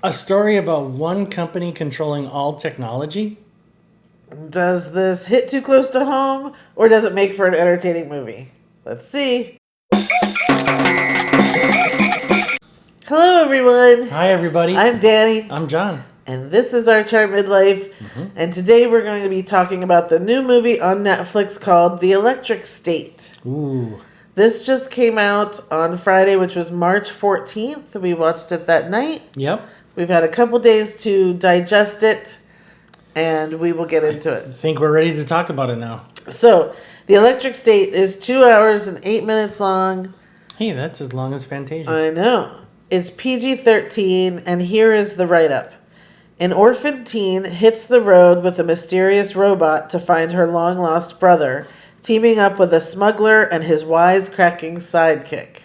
A story about one company controlling all technology? Does this hit too close to home, or does it make for an entertaining movie? Let's see. Hello, everyone. Hi, everybody. I'm Danny. I'm John. And this is our Chart Midlife. And today we're going to be talking about the new movie on Netflix called The Electric State. Ooh. This just came out on Friday, which was March 14th. We watched it that night. Yep. We've had a couple days to digest it, and we will get into it. I think we're ready to talk about it now. So, The Electric State is 2 hours and 8 minutes long. Hey, that's as long as Fantasia. I know. It's PG-13, and here is the write-up. An orphan teen hits the road with a mysterious robot to find her long-lost brother, teaming up with a smuggler and his wisecracking sidekick.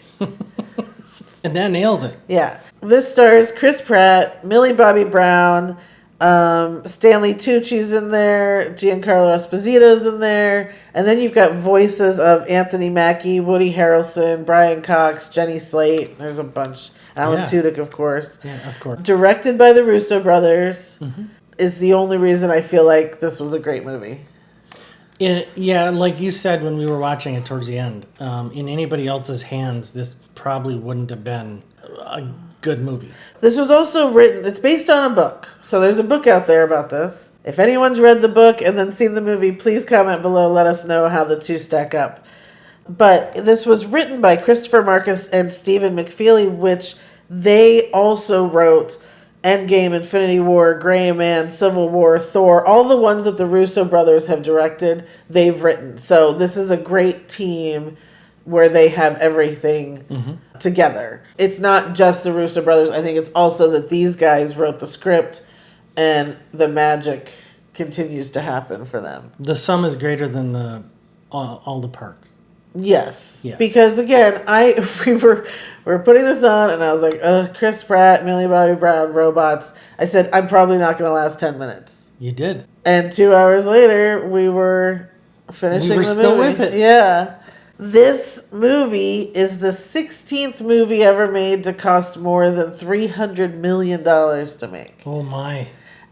And that nails it. Yeah. This stars Chris Pratt, Millie Bobby Brown, Stanley Tucci's in there, Giancarlo Esposito's in there, and then you've got voices of Anthony Mackie, Woody Harrelson, Brian Cox, Jenny Slate. There's a bunch. Alan Tudyk, of course. Yeah, of course. Directed by the Russo brothers is the only reason I feel like this was a great movie. Yeah, like you said when we were watching it towards the end, in anybody else's hands, this probably wouldn't have been a good movie. This was also written, it's based on a book. So there's a book out there about this. If anyone's read the book and then seen the movie, please comment below. Let us know how the two stack up. But this was written by Christopher Marcus and Stephen McFeely, which they also wrote Endgame, Infinity War, Gray Man, Civil War, Thor, all the ones that the Russo brothers have directed, they've written. So this is a great team where they have everything together. It's not just the Russo brothers. I think it's also that these guys wrote the script and the magic continues to happen for them. The sum is greater than all the parts. Yes. Yes. Because again, we were putting this on and I was like, Chris Pratt, Millie Bobby Brown, robots. I said, I'm probably not going to last 10 minutes. You did. And 2 hours later, we were finishing the movie. Still with it. Yeah. This movie is the 16th movie ever made to cost more than $300 million to make. Oh, my.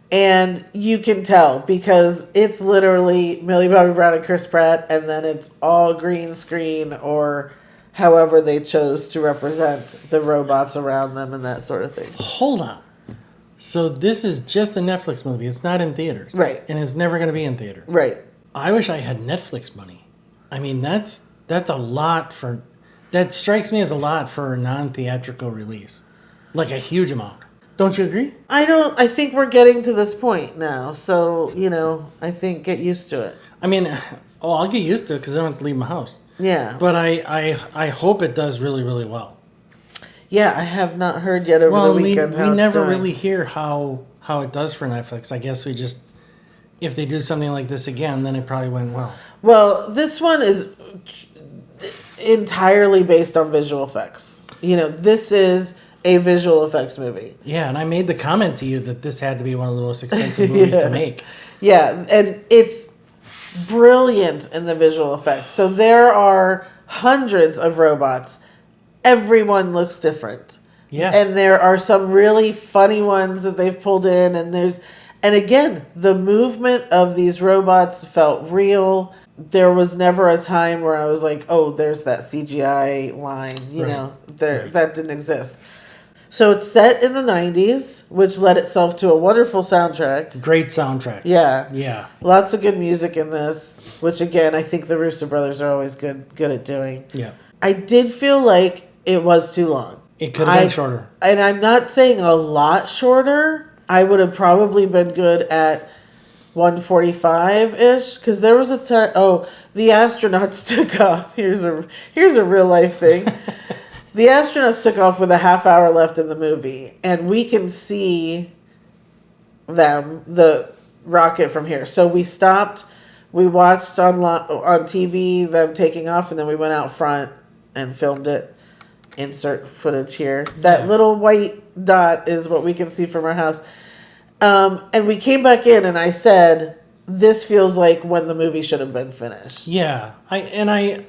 And you can tell because it's literally Millie Bobby Brown and Chris Pratt, and then it's all green screen or however they chose to represent the robots around them and that sort of thing. Hold on. So this is just a Netflix movie. It's not in theaters. Right. And it's never going to be in theaters. Right. I wish I had Netflix money. I mean, that's a lot for... That strikes me as a lot for a non-theatrical release. Like a huge amount. Don't you agree? I think we're getting to this point now. So, I think get used to it. I mean, I'll get used to it because I don't have to leave my house. Yeah. But I hope it does really, really well. Yeah, I have not heard yet over the weekend how we it's never doing. really hear how it does for Netflix. I guess we just... If they do something like this again, then it probably went well. Well, this one is entirely based on visual effects. This is a visual effects movie. Yeah, and I made the comment to you that this had to be one of the most expensive movies to make. Yeah, and it's brilliant in the visual effects. So there are hundreds of robots. Everyone looks different. Yes. And there are some really funny ones that they've pulled in, and again, the movement of these robots felt real. There was never a time where I was like, oh, there's that CGI line, that didn't exist. So it's set in the 90s, which led itself to a wonderful soundtrack. Great soundtrack. Yeah. Yeah. Lots of good music in this, which again, I think the Russo brothers are always good at doing. Yeah. I did feel like it was too long. It could have been shorter. And I'm not saying a lot shorter. I would have probably been good at 145-ish, because there was a time... Oh, the astronauts took off. Here's a real-life thing. The astronauts took off with a half hour left in the movie, and we can see them, the rocket, from here. So we stopped, we watched on TV them taking off, and then we went out front and filmed it. Insert footage here. That little white dot is what we can see from our house. And we came back in, and I said, this feels like when the movie should have been finished. Yeah. I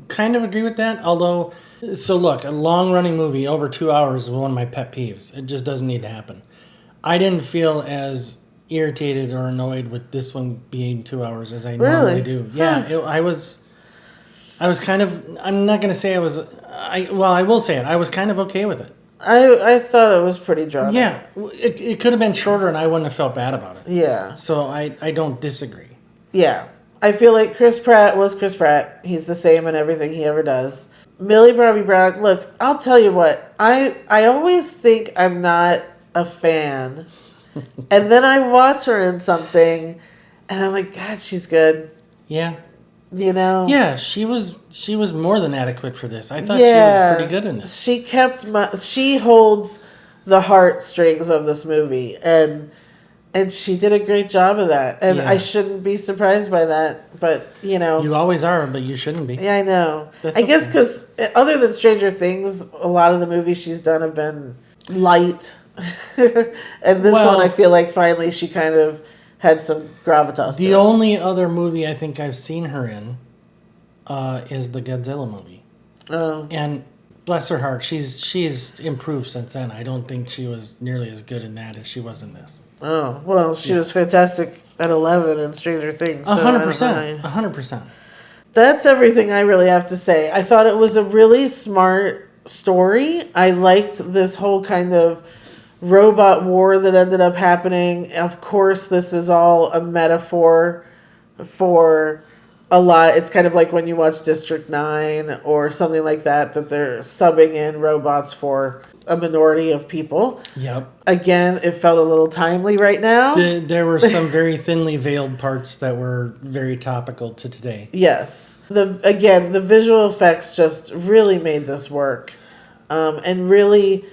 kind of agree with that, although So look, a long-running movie over 2 hours is one of my pet peeves. It just doesn't need to happen. I didn't feel as irritated or annoyed with this one being 2 hours as I normally do. Yeah, I was kind of. I'm not gonna say I was. I will say it. I was kind of okay with it. I thought it was pretty drawn Yeah, it could have been shorter, and I wouldn't have felt bad about it. Yeah. So I don't disagree. Yeah. I feel like Chris Pratt was Chris Pratt. He's the same in everything he ever does. Millie Bobby Brown, look, I'll tell you what. I always think I'm not a fan. And then I watch her in something and I'm like, God, she's good. Yeah. You know? Yeah, she was more than adequate for this. I thought she was pretty good in this. She holds the heartstrings of this movie and she did a great job of that. And Yeah. I shouldn't be surprised by that, but you know. You always are, but you shouldn't be. Yeah, I know. That's I guess okay. because other than Stranger Things, a lot of the movies she's done have been light. And this Well- one, I feel like finally she kind of had some gravitas to The it. only other movie I think I've seen her in is the Godzilla movie. Oh. And bless her heart, she's improved since then. I don't think she was nearly as good in that as she was in this. Oh, well, she was fantastic at 11 in Stranger Things. So I don't know. 100%. 100%. That's everything I really have to say. I thought it was a really smart story. I liked this whole kind of robot war that ended up happening. Of course, this is all a metaphor for a lot. It's kind of like when you watch District 9 or something like that they're subbing in robots for a minority of people. Yep. Again, it felt a little timely right now. There were some very thinly veiled parts that were very topical to today. Yes. The visual effects just really made this work. And really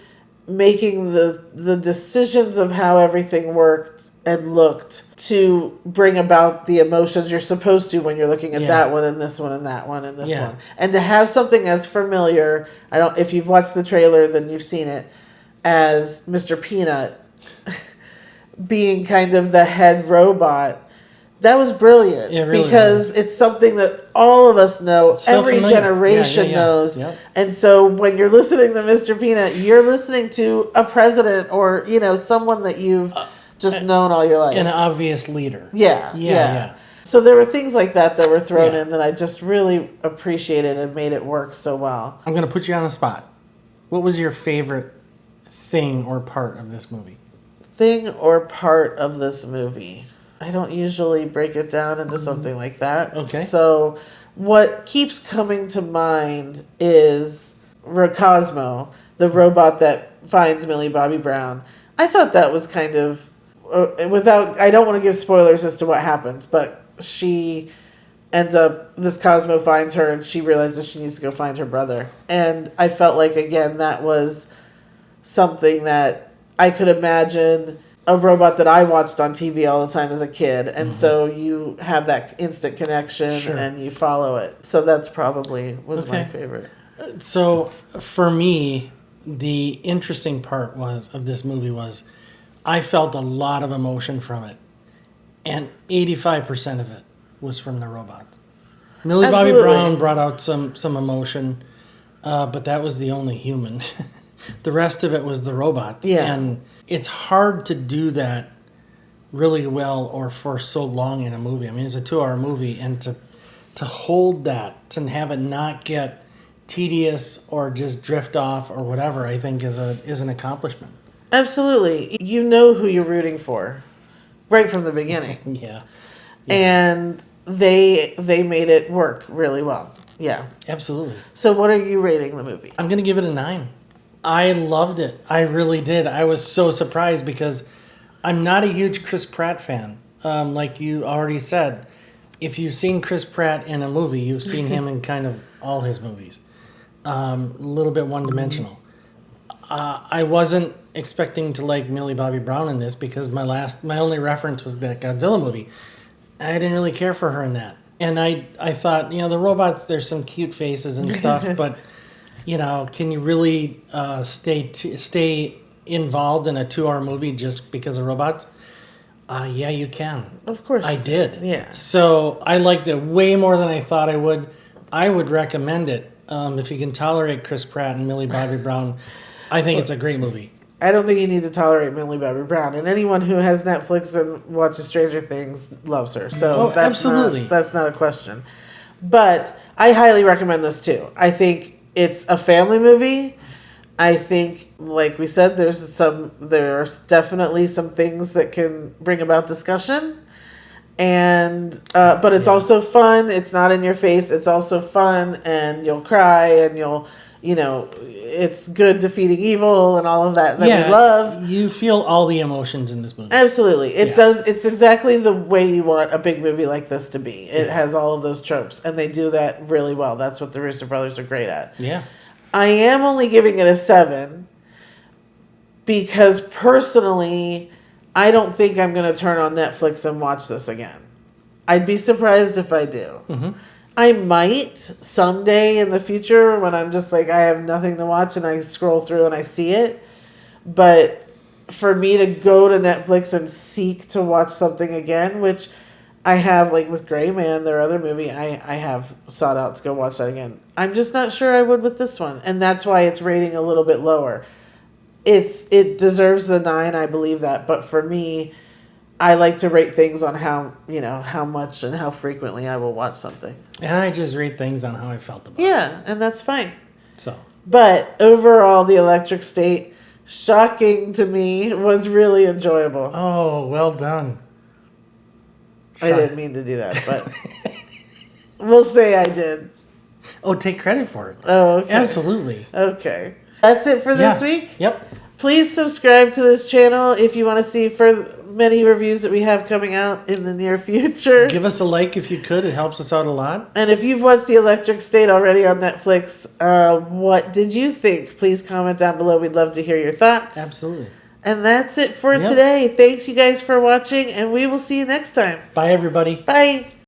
making the decisions of how everything worked and looked to bring about the emotions you're supposed to when you're looking at Yeah. that one and this one and that one and this Yeah. one. And to have something as familiar, if you've watched the trailer, then you've seen it, as Mr. Peanut being kind of the head robot. That was brilliant It really because it's something that all of us know, So every familiar. generation Yeah. knows. Yep. And so when you're listening to Mr. Peanut, you're listening to a president or, someone that you've just known all your life. An obvious leader. Yeah. Yeah. So there were things like that were thrown Yeah. in that I just really appreciated and made it work so well. I'm going to put you on the spot. What was your favorite thing or part of this movie? Thing or part of this movie? I don't usually break it down into something like that. Okay. So what keeps coming to mind is Roscosmo, the robot that finds Millie Bobby Brown. I thought that was kind of I don't want to give spoilers as to what happens, but she ends up, this Cosmo finds her and she realizes she needs to go find her brother. And I felt like, again, that was something that I could imagine a robot that I watched on TV all the time as a kid. And so you have that instant connection Sure. and you follow it. So that's probably was my Okay. favorite. So for me, the interesting part of this movie was I felt a lot of emotion from it. And 85% of it was from the robots. Millie Bobby Absolutely. Brown brought out some emotion, but that was the only human. The rest of it was the robots. Yeah. And it's hard to do that really well or for so long in a movie. I mean, it's a 2-hour movie, and to hold that, to have it not get tedious or just drift off or whatever, I think is an accomplishment. Absolutely. You know who you're rooting for right from the beginning. Yeah. And they made it work really well. Yeah. Absolutely. So what are you rating the movie? I'm going to give it a 9. I loved it. I really did. I was so surprised because I'm not a huge Chris Pratt fan. Like you already said, if you've seen Chris Pratt in a movie, you've seen him in kind of all his movies. A little bit one-dimensional. I wasn't expecting to like Millie Bobby Brown in this because my only reference was that Godzilla movie. I didn't really care for her in that. And I thought, the robots, there's some cute faces and stuff, but, can you really stay involved in a 2-hour movie just because of robots? Yeah, you can. Of course. I did. Yeah. So I liked it way more than I thought I would. I would recommend it. If you can tolerate Chris Pratt and Millie Bobby Brown, I think it's a great movie. I don't think you need to tolerate Millie Bobby Brown, and anyone who has Netflix and watches Stranger Things loves her. So absolutely, that's not a question. But I highly recommend this too. I think it's a family movie. I think, like we said, there's definitely some things that can bring about discussion, and but it's also fun. It's not in your face. It's also fun, and you'll cry, and it's good defeating evil and all of that we love. You feel all the emotions in this movie. Absolutely. It does. It's exactly the way you want a big movie like this to be. It has all of those tropes, and they do that really well. That's what the Russo brothers are great at. Yeah. I am only giving it a 7 because personally, I don't think I'm going to turn on Netflix and watch this again. I'd be surprised if I do. Mm-hmm. I might someday in the future when I'm just like, I have nothing to watch and I scroll through and I see it. But for me to go to Netflix and seek to watch something again, which I have, like with Gray Man, their other movie, I have sought out to go watch that again. I'm just not sure I would with this one. And that's why it's rating a little bit lower. It deserves the 9, I believe that. But for me, I like to rate things on how much and how frequently I will watch something. And I just rate things on how I felt about it. Yeah, and that's fine. So. But overall, The Electric State, shocking to me, was really enjoyable. Oh, well done. I didn't mean to do that, but we'll say I did. Oh, take credit for it. Oh, okay. Absolutely. Okay. That's it for this week. Yep. Please subscribe to this channel if you want to see many reviews that we have coming out in the near future. Give us a like if you could. It helps us out a lot. And if you've watched The Electric State already on Netflix, what did you think? Please comment down below. We'd love to hear your thoughts. Absolutely. And that's it for today. Thanks you guys for watching, and we will see you next time. Bye, everybody. Bye.